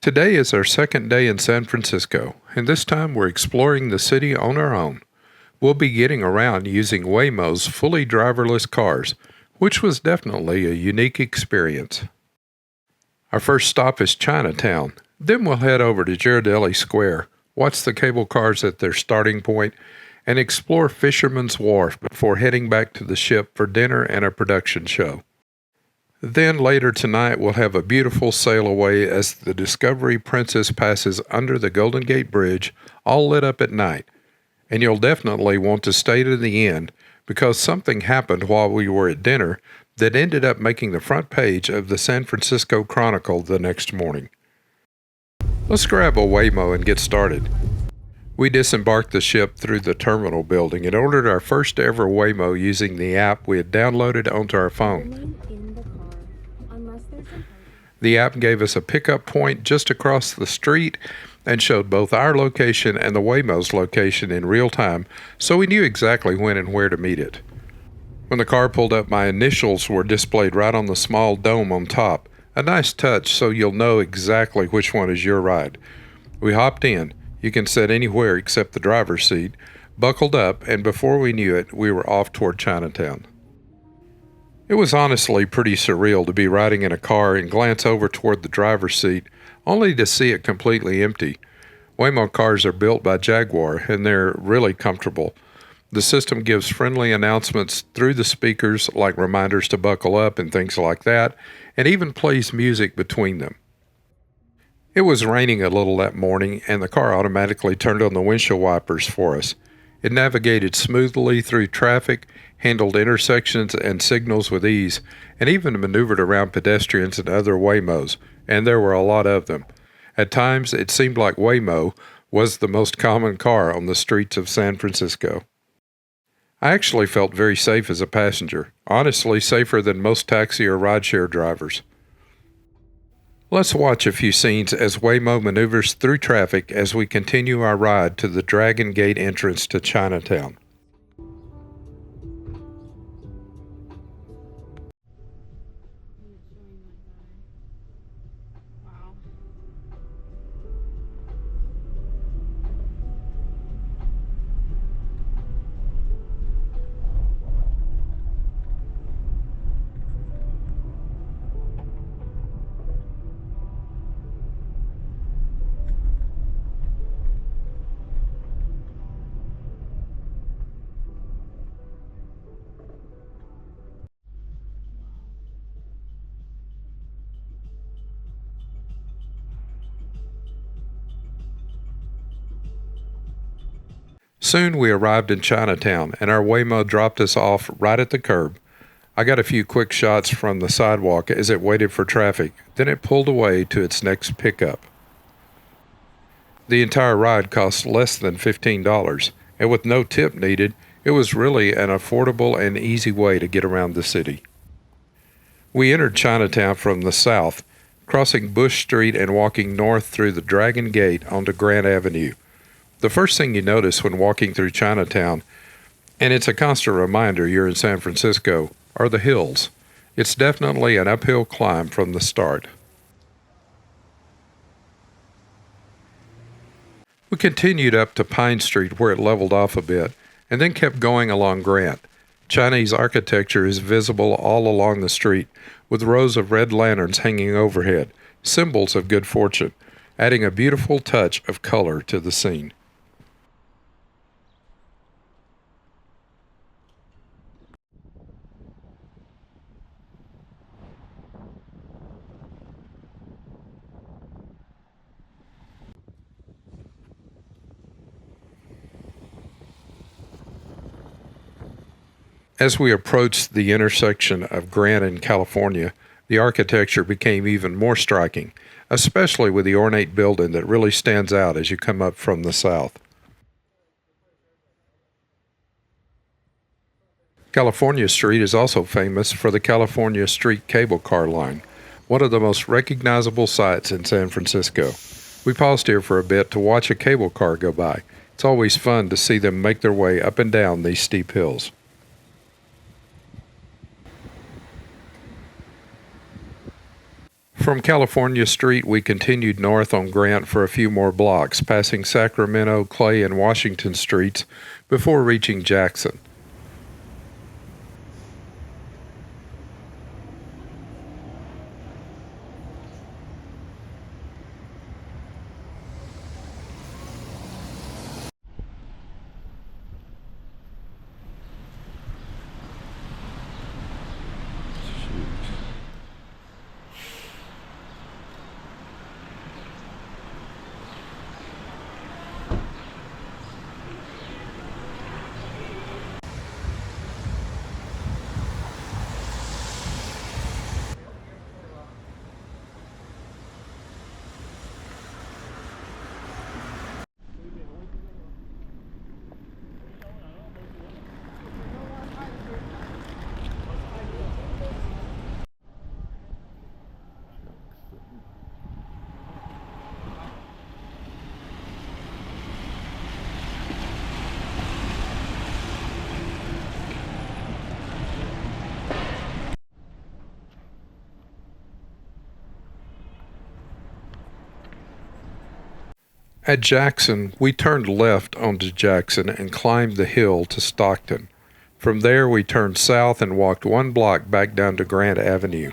Today is our second day in San Francisco, and this time we're exploring the city on our own. We'll be getting around using Waymo's fully driverless cars, which was definitely a unique experience. Our first stop is Chinatown. Then we'll head over to Ghirardelli Square, watch the cable cars at their starting point, and explore Fisherman's Wharf before heading back to the ship for dinner and a production show. Then later tonight we'll have a beautiful sail away as the Discovery Princess passes under the Golden Gate Bridge, all lit up at night. And you'll definitely want to stay to the end because something happened while we were at dinner that ended up making the front page of the San Francisco Chronicle the next morning. Let's grab a Waymo and get started. We disembarked the ship through the terminal building and ordered our first ever Waymo using the app we had downloaded onto our phone. The app gave us a pickup point just across the street and showed both our location and the Waymo's location in real time, so we knew exactly when and where to meet it. When the car pulled up, my initials were displayed right on the small dome on top. A nice touch so you'll know exactly which one is your ride. We hopped in. You can sit anywhere except the driver's seat, buckled up, and before we knew it, we were off toward Chinatown. It was honestly pretty surreal to be riding in a car and glance over toward the driver's seat, only to see it completely empty. Waymo cars are built by Jaguar, and they're really comfortable. The system gives friendly announcements through the speakers, like reminders to buckle up and things like that, and even plays music between them. It was raining a little that morning, and the car automatically turned on the windshield wipers for us. It navigated smoothly through traffic, handled intersections and signals with ease, and even maneuvered around pedestrians and other Waymos, and there were a lot of them. At times, it seemed like Waymo was the most common car on the streets of San Francisco. I actually felt very safe as a passenger, honestly safer than most taxi or rideshare drivers. Let's watch a few scenes as Waymo maneuvers through traffic as we continue our ride to the Dragon Gate entrance to Chinatown. Soon we arrived in Chinatown, and our Waymo dropped us off right at the curb. I got a few quick shots from the sidewalk as it waited for traffic, then it pulled away to its next pickup. The entire ride cost less than $15, and with no tip needed, it was really an affordable and easy way to get around the city. We entered Chinatown from the south, crossing Bush Street and walking north through the Dragon Gate onto Grant Avenue. The first thing you notice when walking through Chinatown, and it's a constant reminder you're in San Francisco, are the hills. It's definitely an uphill climb from the start. We continued up to Pine Street where it leveled off a bit, and then kept going along Grant. Chinese architecture is visible all along the street, with rows of red lanterns hanging overhead, symbols of good fortune, adding a beautiful touch of color to the scene. As we approached the intersection of Grant and California, the architecture became even more striking, especially with the ornate building that really stands out as you come up from the south. California Street is also famous for the California Street Cable Car Line, one of the most recognizable sights in San Francisco. We paused here for a bit to watch a cable car go by. It's always fun to see them make their way up and down these steep hills. From California Street, we continued north on Grant for a few more blocks, passing Sacramento, Clay, and Washington Streets before reaching Jackson. At Jackson, we turned left onto Jackson and climbed the hill to Stockton. From there, we turned south and walked one block back down to Grant Avenue.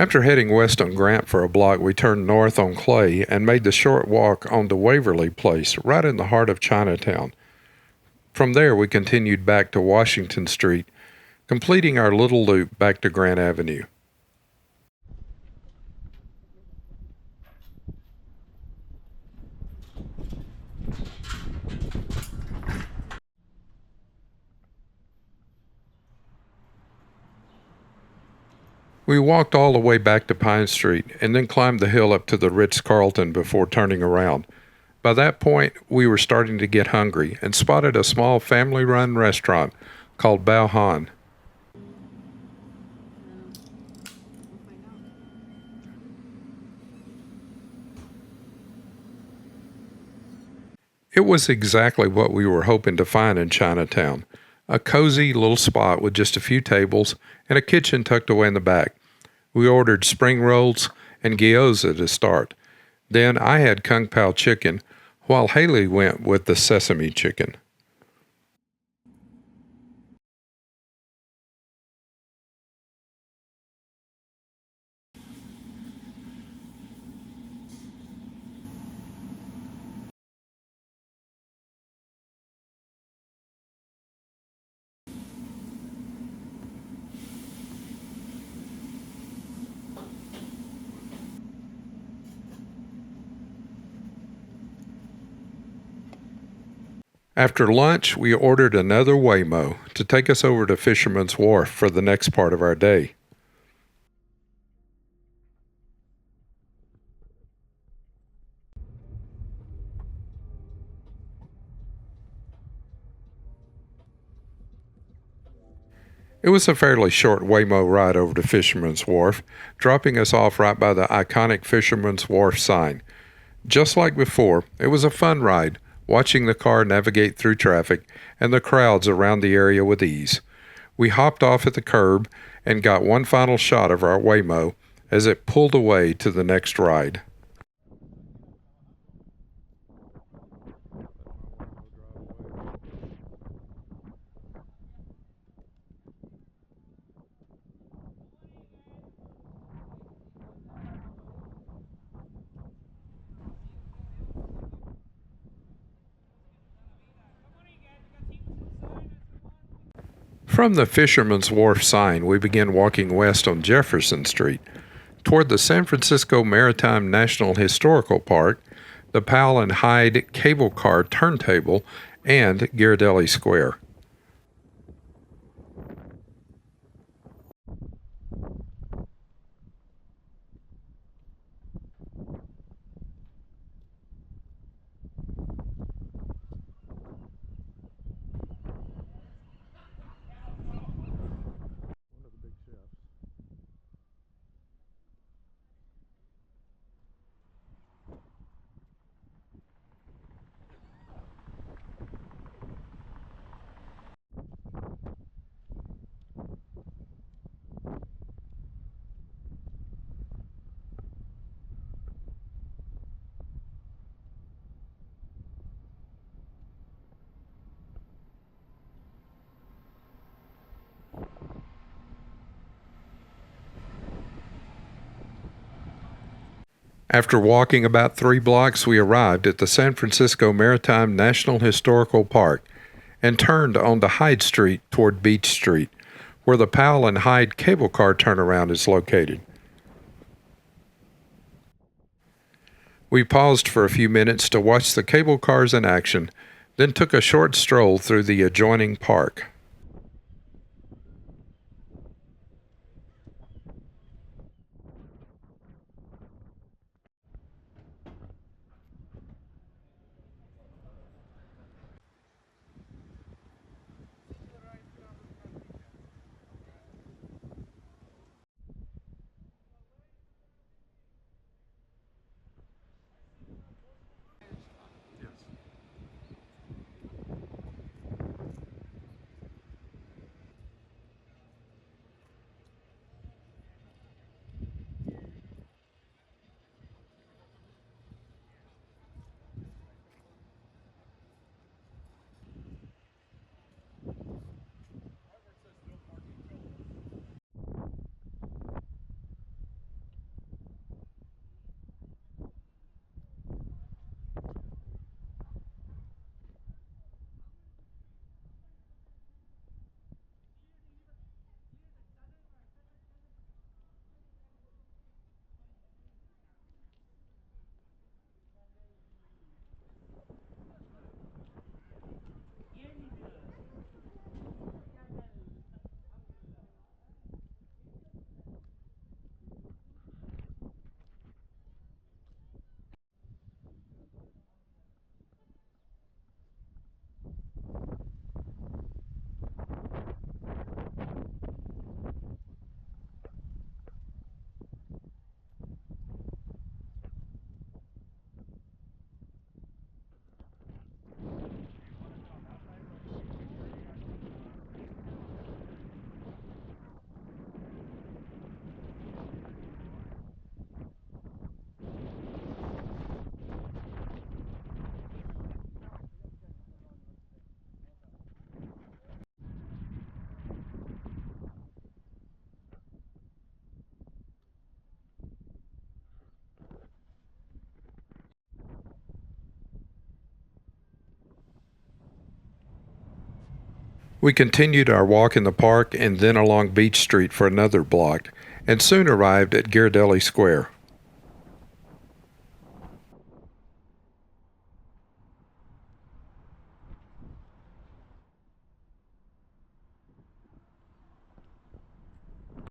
After heading west on Grant for a block, we turned north on Clay and made the short walk onto Waverly Place, right in the heart of Chinatown. From there, we continued back to Washington Street, completing our little loop back to Grant Avenue. We walked all the way back to Pine Street and then climbed the hill up to the Ritz-Carlton before turning around. By that point, we were starting to get hungry and spotted a small family-run restaurant called Bao Han. It was exactly what we were hoping to find in Chinatown, a cozy little spot with just a few tables and a kitchen tucked away in the back. We ordered spring rolls and gyoza to start. Then I had Kung Pao chicken, while Haley went with the sesame chicken. After lunch, we ordered another Waymo to take us over to Fisherman's Wharf for the next part of our day. It was a fairly short Waymo ride over to Fisherman's Wharf, dropping us off right by the iconic Fisherman's Wharf sign. Just like before, it was a fun ride, watching the car navigate through traffic and the crowds around the area with ease. We hopped off at the curb and got one final shot of our Waymo as it pulled away to the next ride. From the Fisherman's Wharf sign, we began walking west on Jefferson Street toward the San Francisco Maritime National Historical Park, the Powell-Hyde Cable Car Turntable, and Ghirardelli Square. After walking about 3 blocks, we arrived at the San Francisco Maritime National Historical Park and turned onto Hyde Street toward Beach Street, where the Powell and Hyde Cable Car turnaround is located. We paused for a few minutes to watch the cable cars in action, then took a short stroll through the adjoining park. We continued our walk in the park and then along Beach Street for another block, and soon arrived at Ghirardelli Square.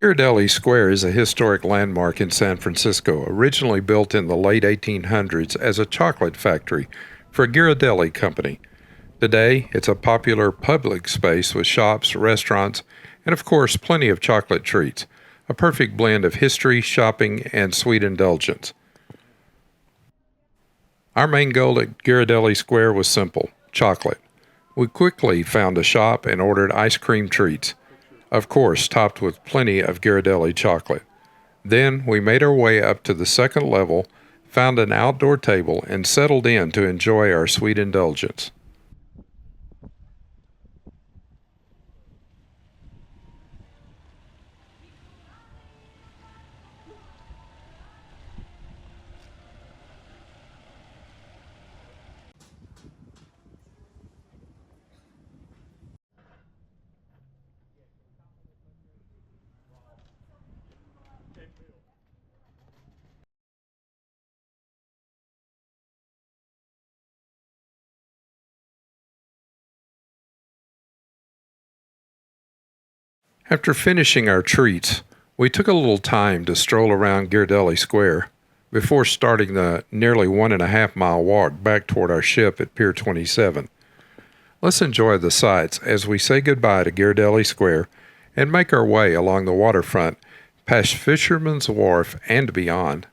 Ghirardelli Square is a historic landmark in San Francisco, originally built in the late 1800s as a chocolate factory for Ghirardelli Company. Today, it's a popular public space with shops, restaurants, And of course, plenty of chocolate treats. A perfect blend of history, shopping, and sweet indulgence. Our main goal at Ghirardelli Square was simple: chocolate. We quickly found a shop and ordered ice cream treats, of course, topped with plenty of Ghirardelli chocolate. Then we made our way up to the second level, found an outdoor table, and settled in to enjoy our sweet indulgence. After finishing our treats, we took a little time to stroll around Ghirardelli Square before starting the nearly 1.5 mile walk back toward our ship at Pier 27. Let's enjoy the sights as we say goodbye to Ghirardelli Square and make our way along the waterfront past Fisherman's Wharf and beyond.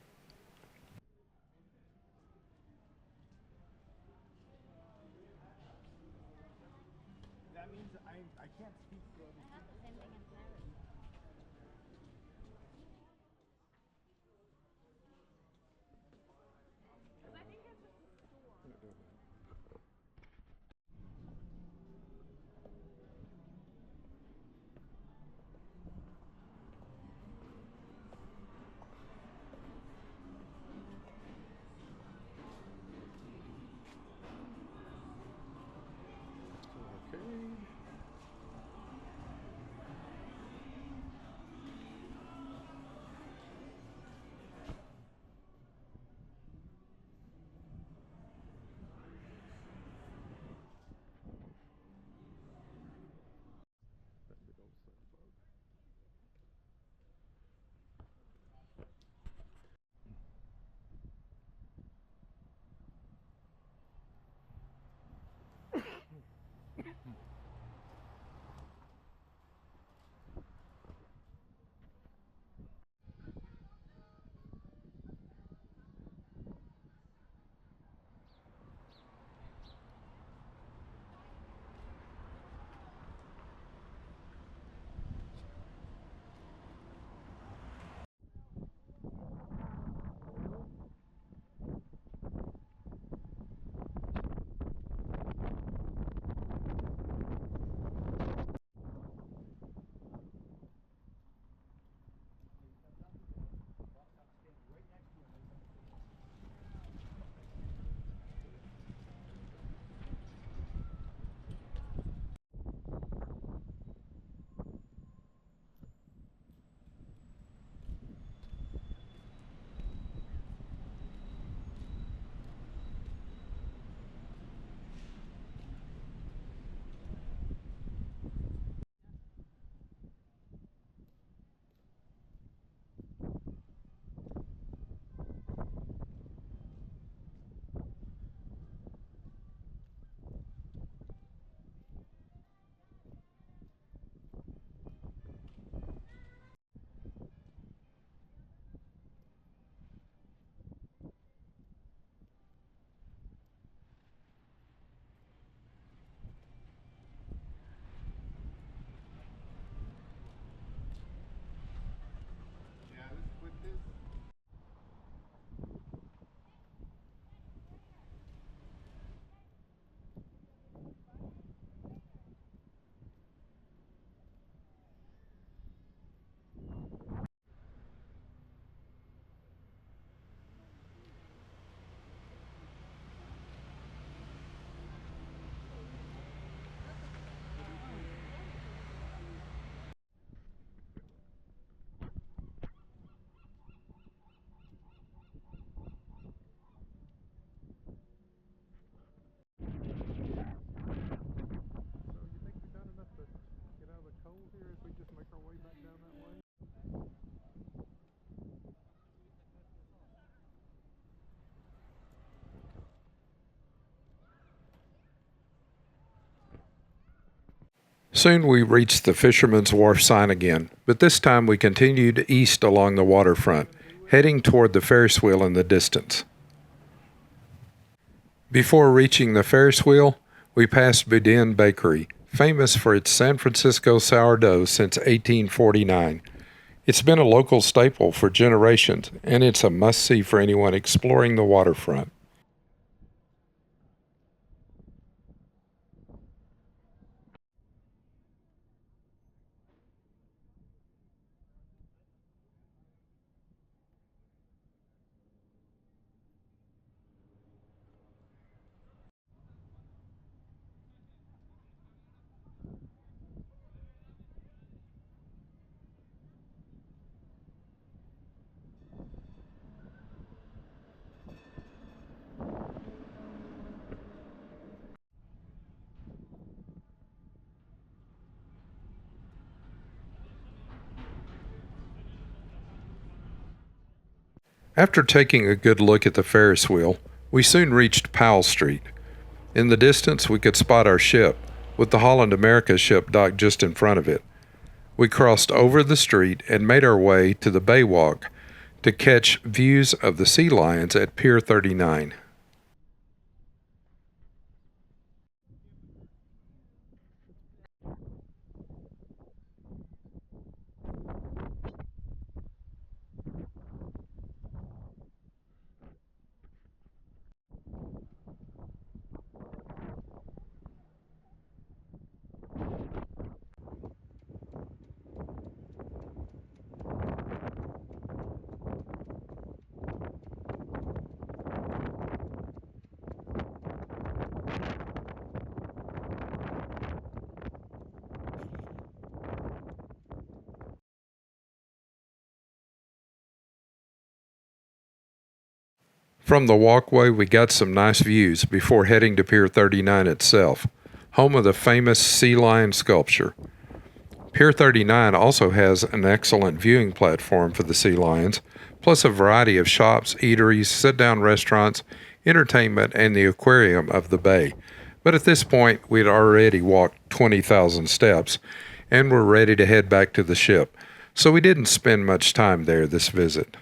Soon we reached the Fisherman's Wharf sign again, but this time we continued east along the waterfront, heading toward the Ferris wheel in the distance. Before reaching the Ferris wheel, we passed Boudin Bakery, famous for its San Francisco sourdough since 1849. It's been a local staple for generations, and it's a must-see for anyone exploring the waterfront. After taking a good look at the Ferris wheel, we soon reached Powell Street. In the distance, we could spot our ship, with the Holland America ship docked just in front of it. We crossed over the street and made our way to the Bay Walk to catch views of the sea lions at Pier 39. From the walkway, we got some nice views before heading to Pier 39 itself, home of the famous sea lion sculpture. Pier 39 also has an excellent viewing platform for the sea lions, plus a variety of shops, eateries, sit-down restaurants, entertainment, and the aquarium of the bay. But at this point, we'd already walked 20,000 steps and were ready to head back to the ship, so we didn't spend much time there this visit.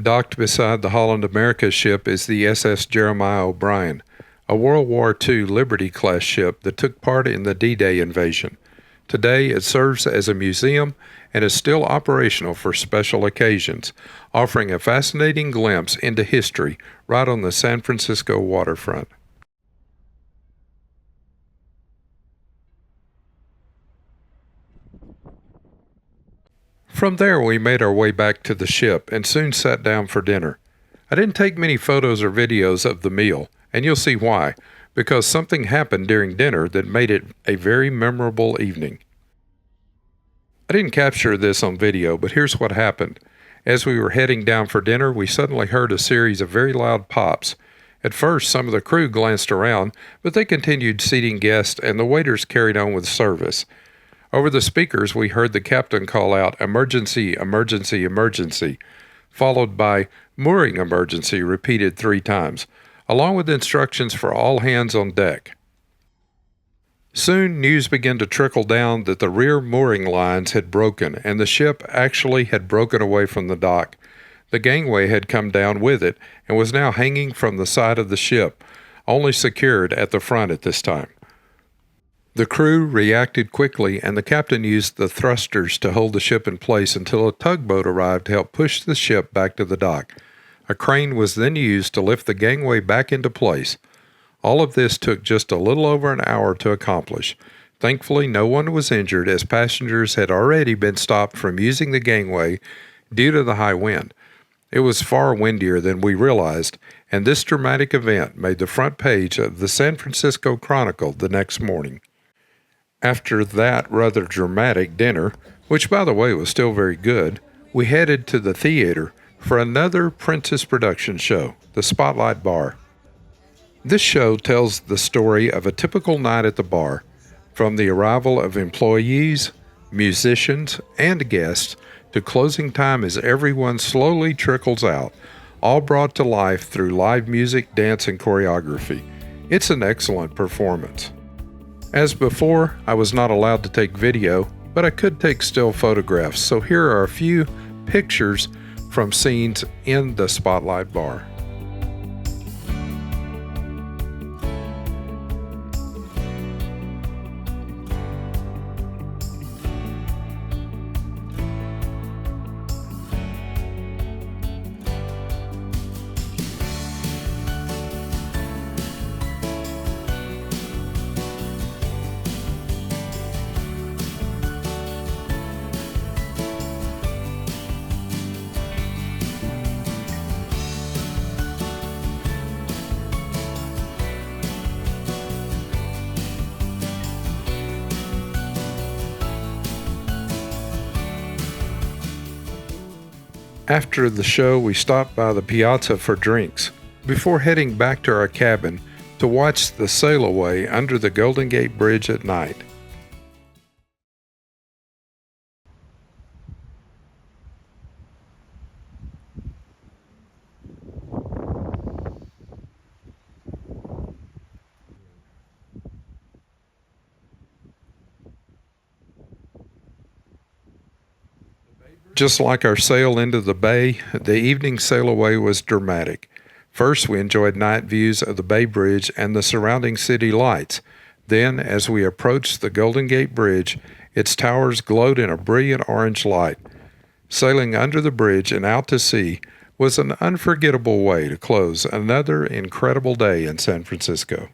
Docked beside the Holland America ship is the SS Jeremiah O'Brien, a World War II Liberty-class ship that took part in the D-Day invasion. Today, it serves as a museum and is still operational for special occasions, offering a fascinating glimpse into history right on the San Francisco waterfront. From there, we made our way back to the ship and soon sat down for dinner. I didn't take many photos or videos of the meal, and you'll see why, because something happened during dinner that made it a very memorable evening. I didn't capture this on video, but here's what happened. As we were heading down for dinner, we suddenly heard a series of very loud pops. At first, some of the crew glanced around, but they continued seating guests and the waiters carried on with service. Over the speakers, we heard the captain call out, "Emergency, emergency, emergency," followed by "Mooring emergency," repeated 3 times, along with instructions for all hands on deck. Soon news began to trickle down that the rear mooring lines had broken, and the ship actually had broken away from the dock. The gangway had come down with it and was now hanging from the side of the ship, only secured at the front at this time. The crew reacted quickly, and the captain used the thrusters to hold the ship in place until a tugboat arrived to help push the ship back to the dock. A crane was then used to lift the gangway back into place. All of this took just a little over an hour to accomplish. Thankfully, no one was injured, as passengers had already been stopped from using the gangway due to the high wind. It was far windier than we realized, and this dramatic event made the front page of the San Francisco Chronicle the next morning. After that rather dramatic dinner, which by the way was still very good, we headed to the theater for another Princess production show, the Spotlight Bar. This show tells the story of a typical night at the bar, from the arrival of employees, musicians, and guests to closing time as everyone slowly trickles out, all brought to life through live music, dance, and choreography. It's an excellent performance. As before, I was not allowed to take video, but I could take still photographs, so here are a few pictures from scenes in the Spotlight Bar. After the show, we stopped by the piazza for drinks, before heading back to our cabin to watch the sail away under the Golden Gate Bridge at night. Just like our sail into the bay, the evening sail away was dramatic. First, we enjoyed night views of the Bay Bridge and the surrounding city lights. Then, as we approached the Golden Gate Bridge, its towers glowed in a brilliant orange light. Sailing under the bridge and out to sea was an unforgettable way to close another incredible day in San Francisco.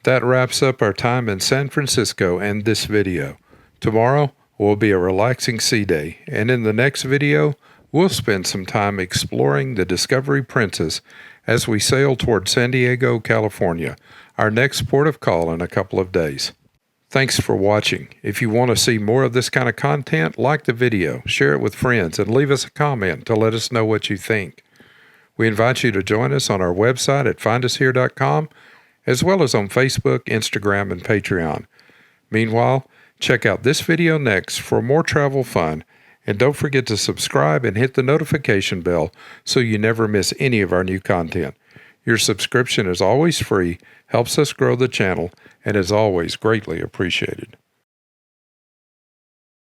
That wraps up our time in San Francisco and this video. Tomorrow will be a relaxing sea day, and in the next video, we'll spend some time exploring the Discovery Princess as we sail toward San Diego, California, our next port of call in a couple of days. Thanks for watching. If you want to see more of this kind of content, like the video, share it with friends, and leave us a comment to let us know what you think. We invite you to join us on our website at findushere.com, as well as on Facebook, Instagram, and Patreon. Meanwhile, check out this video next for more travel fun, and don't forget to subscribe and hit the notification bell so you never miss any of our new content. Your subscription is always free, helps us grow the channel, and is always greatly appreciated.